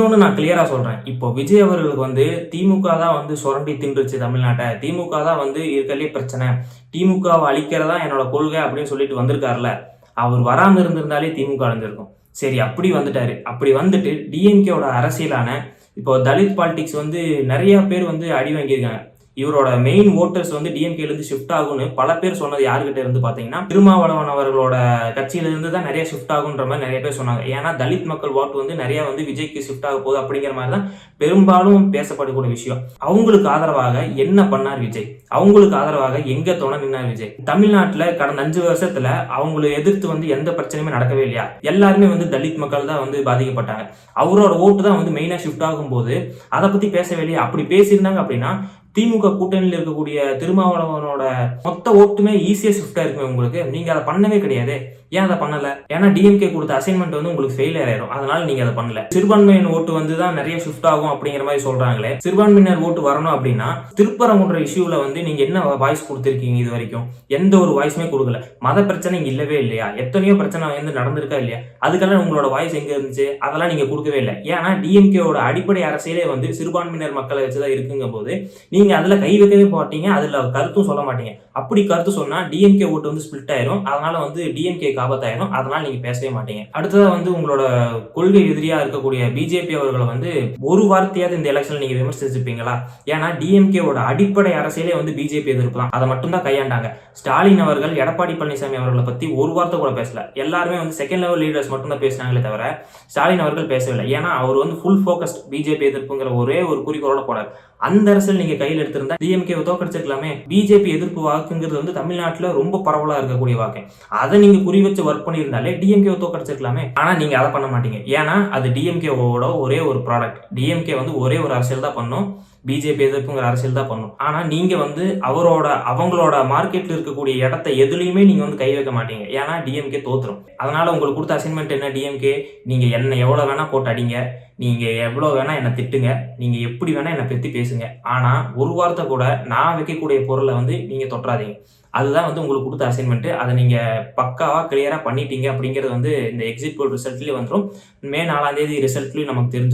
இன்னொன்னு நான் கிளியரா சொல்றேன். இப்போ விஜய் அவர்களுக்கு வந்து திமுக தான் வந்து சுரண்டி தின்றுச்சு தமிழ்நாட்ட. திமுக தான் வந்து இருக்கறதுலயே பிரச்சனை. திமுகவ அழிக்கிறதா என்னோட கொள்கை அப்படின்னு சொல்லிட்டு வந்திருக்காருல்ல. அவர் வராம இருந்திருந்தாலே திமுக அழிஞ்சிருக்கும். சரி அப்படி வந்துட்டாரு. அப்படி வந்துட்டு டிஎம்கேவோட அரசியலான இப்போ தலித் பாலிடிக்ஸ் வந்து நெறைய பேர் வந்து அடி வாங்கியிருக்காங்க. இவரோட மெயின் வோட்டர்ஸ் வந்து டிஎம்கேலேருந்து ஷிஃப்ட் ஆகும்னு பல பேர் சொன்னது யார்கிட்ட இருந்து பார்த்தீங்கன்னா, திருமாவளவன் அவர்களோட கட்சியிலிருந்து தான் நெறைய ஷிஃப்ட் ஆகுன்ற மாரி நெறைய பேர் சொன்னாங்க. ஏன்னா தலித் மக்கள் ஓட்டு வந்து நெறைய வந்து விஜய்க்கு ஷிஃப்ட் ஆக போகுது அப்படிங்கிற மாரி தான் பெரும்பாலும் பேசப்படக்கூடிய விஷயம். அவங்களுக்கு ஆதரவாக என்ன பண்ணார் விஜய்? அவங்களுக்கு ஆதரவாக எங்க துணை நின்னார் விஜய்? தமிழ்நாட்டுல கடந்த 5 வருஷத்துல அவங்கள எதிர்த்து வந்து எந்த பிரச்சனையுமே நடக்கவே இல்லையா? எல்லாருமே வந்து தலித் மக்கள் தான் வந்து பாதிக்கப்பட்டாங்க. அவரோட ஓட்டு தான் வந்து மெயினா ஷிஃப்ட் ஆகும்போது அத பத்தி பேசவே இல்லையா? அப்படி பேசியிருந்தாங்க அப்படின்னா திமுக கூட்டணியில் இருக்கக்கூடிய திருமாவளவனோட மொத்த ஓட்டுமே ஈஸியா ஷிஃப்ட் ஆயிருக்குமே உங்களுக்கு. நீங்க அதை பண்ணவே கிடையாது. ஏன் அதை பண்ணல? ஏன்னா டிஎம்கே கொடுத்த அசைன்மெண்ட் வந்து உங்களுக்கு ஃபெயிலியர் ஆயிரும். அதனால நீங்க அதை பண்ணல. சிறுபான்மையினர் ஓட்டு வந்து தான் நிறைய ஷிஃப்ட் ஆகும் அப்படிங்கிற மாதிரி சொல்றாங்களே. சிறுபான்மையினர் ஓட்டு வரணும் அப்படின்னா திருப்பரங்குன்ற இஷ்யூல வந்து நீங்க என்ன வாய்ஸ் கொடுத்திருக்கீங்க இது வரைக்கும்? எந்த ஒரு வாய்ஸுமே கொடுக்கல. மத பிரச்சனை இல்லவே இல்லையா? எத்தனையோ பிரச்சனை வந்து நடந்திருக்கா இல்லையா? அதுக்கெல்லாம் உங்களோட வாய்ஸ் எங்க இருந்துச்சு? அதெல்லாம் நீங்க கொடுக்கவே இல்லை. ஏன்னா டிஎம்கேவோட அடிப்படை அரசியலே வந்து சிறுபான்மையினர் மக்களை வச்சுதான் இருக்குங்க போது நீங்க அதுல கை வைக்கவே மாட்டீங்க. அதுல கருத்தும் சொல்ல மாட்டீங்க. அப்படி கருத்து சொன்னா டிஎம்கே ஓட்டு வந்து ஸ்பிளிட் ஆயிரும். அதனால வந்து டிஎம்கே ஆபத்தாயிரும். அதனால நீங்க பேசவே மாட்டீங்க. அடுத்ததா வந்து உங்களோட கொள்கை எதிரியா இருக்கக்கூடிய பிஜேபி அவர்களை வந்து ஒரு வார்த்தையாவது இந்த எலெக்ஷன்ல நீங்க விமர்சிச்சிருப்பீங்களா? ஏன்னா டிஎம்கேவோட அடிப்படை அரசியலே வந்து பிஜேபி எதிர்ப்பு தான். அதை மட்டும் தான் கையாண்டாங்க. ஸ்டாலின் அவர்கள் எடப்பாடி பழனிசாமி அவர்களை பத்தி ஒரு வார்த்தை கூட பேசல. எல்லாருமே வந்து செகண்ட் லெவல் லீடர்ஸ் மட்டும் தான் பேசினாங்களே தவிர ஸ்டாலின் அவர்கள் பேசவில்லை. ஏன்னா அவர் வந்து ஃபுல் ஃபோக்கஸ்ட் பிஜேபி எதிர்ப்புங்கிற ஒரே ஒரு குறிக்கோளோட போனார். அந்த அரசியல் நீங்க கையில் எடுத்திருந்தா டிஎம்கே தோக்கடிச்சிருக்கலாமே. பிஜேபி எதிர்ப்பு வாக்குங்கிறது வந்து தமிழ்நாட்டுல ரொம்ப பரவலா இருக்கக்கூடிய வாக்கு. அதை நீங்க குறி வச்சு ஒர்க் பண்ணியிருந்தாலே டிஎம்கே தோக்கடிச்சிருக்கலாமே. ஆனா நீங்க அதை பண்ண மாட்டீங்க. ஏன்னா அது டிஎம்கேவோட ஒரே ஒரு ப்ராடக்ட். டிஎம்கே வந்து ஒரே ஒரு அரசியல் தான் பண்ணும். பிஜேபி எதிர்ப்புங்கிற அரசியல் தான் பண்ணும். ஆனா நீங்க வந்து அவங்களோட மார்க்கெட்ல இருக்கக்கூடிய இடத்தை எதுலையுமே நீங்க வந்து கை வைக்க மாட்டீங்க. ஏன்னா டிஎம்கே தோத்துரும். அதனால உங்களுக்கு கொடுத்த அசைன்மெண்ட் என்ன? டிஎம்கே நீங்க என்ன எவ்வளவு வேணா போட்டு அடிங்க, நீங்க எவ்வளவு வேணா என்ன திட்டுங்க, நீங்க எப்படி வேணா என்ன பத்தி பேசுங்க. ஆனா ஒரு வார்த்தை கூட நான் வைக்கக்கூடிய பொருளை வந்து நீங்க தொற்றாதீங்க. அதுதான் வந்து உங்களுக்கு கொடுத்த அசைன்மெண்ட். அதை நீங்க பக்காவா கிளியரா பண்ணிட்டீங்க அப்படிங்கிறது வந்து இந்த எக்ஸிட் போல் ரிசல்ட்லயே வந்துடும். மே 4ஆம் தேதி ரிசல்ட்லயும் நமக்கு தெரிஞ்சிடும்.